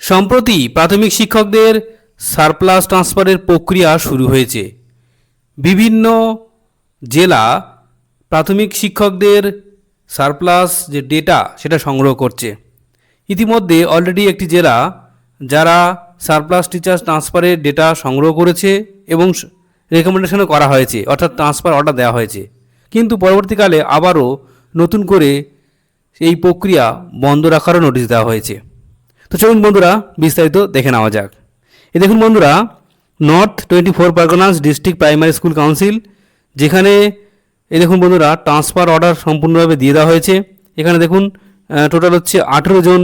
সম্প্রতি প্রাথমিক শিক্ষকদের সারপ্লাস ট্রান্সফারের প্রক্রিয়া শুরু হয়েছে। বিভিন্ন জেলা প্রাথমিক শিক্ষকদের সারপ্লাস যে ডেটা সেটা সংগ্রহ করছে। ইতিমধ্যে অলরেডি একটি জেলা যারা সারপ্লাস টিচার্স ট্রান্সফারের ডেটা সংগ্রহ করেছে এবং রেকমেন্ডেশনও করা হয়েছে, অর্থাৎ ট্রান্সফার অর্ডার দেওয়া হয়েছে। কিন্তু পরবর্তীকালে আবারও নতুন করে এই প্রক্রিয়া বন্ধ রাখারও নোটিশ দেওয়া হয়েছে। তো চলুন বন্ধুরা বিস্তারিত দেখে নেওয়া যাক। দেখুন বন্ধুরা, north 24 Parganas district primary school council, যেখানে দেখুন বন্ধুরা ট্রান্সফার অর্ডার সম্পূর্ণভাবে দিয়ে দেওয়া হয়েছে। এখানে দেখুন টোটাল হচ্ছে 18 জন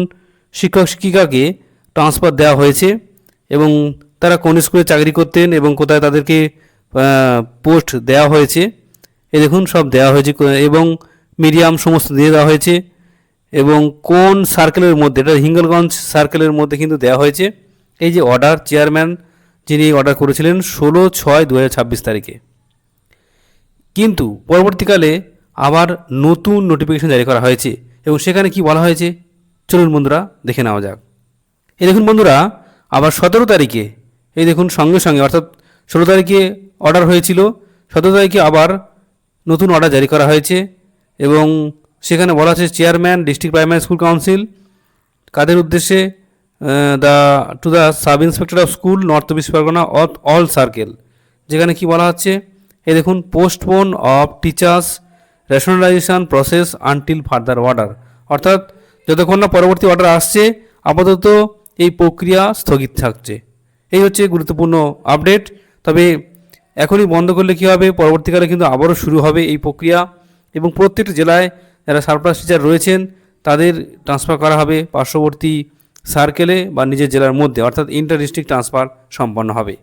শিক্ষক শিক্ষিকাকে ট্রান্সফার দেওয়া হয়েছে এবং তারা কোন স্কুলে চাকরি করতেন এবং কোথায় তাদেরকে পোস্ট দেওয়া হয়েছে দেখুন সব দেওয়া হয়েছে এবং মিডিয়াম সমস্ত দিয়ে দেওয়া হয়েছে এবং কোন সার্কেলের মধ্যে, এটা হিঙ্গলগঞ্জ সার্কেলের মধ্যে কিন্তু দেওয়া হয়েছে। এই যে অর্ডার, চেয়ারম্যান যিনি অর্ডার করেছিলেন 16/6/2026 তারিখে। কিন্তু পরবর্তীকালে আবার নতুন নোটিফিকেশন জারি করা হয়েছে এবং সেখানে কি বলা হয়েছে চলুন বন্ধুরা দেখে নেওয়া যাক। দেখুন বন্ধুরা, আবার 17 তারিখে দেখুন সঙ্গে সঙ্গে, অর্থাৎ 16 তারিখে অর্ডার হয়েছিল, 17 তারিখে আবার নতুন অর্ডার জারি করা হয়েছে এবং সেখানে বলা আছে chairman district primary school council কাদের উদ্দেশ্যে, to the sub inspector of school north 24 Pargana of all circle, যেখানে কি বলা হচ্ছে দেখুন postpone of teachers rationalisation process until further order, অর্থাৎ যতক্ষণ না পরবর্তী অর্ডার আসছে আপাতত এই প্রক্রিয়া স্থগিত থাকছে। এই হচ্ছে গুরুত্বপূর্ণ আপডেট। তবে এখনই বন্ধ করলে কী হবে, পরবর্তীকালে কিন্তু আবারও শুরু হবে এই প্রক্রিয়া এবং প্রত্যেকটা জেলায় যারা সারপ্লাস টিচার রয়েছেন তাদের ট্রান্সফার করা হবে পার্শ্ববর্তী সার্কেলে বা নিজের জেলার মধ্যে, অর্থাৎ ইন্টার ডিস্ট্রিক্ট ট্রান্সফার সম্পন্ন হবে।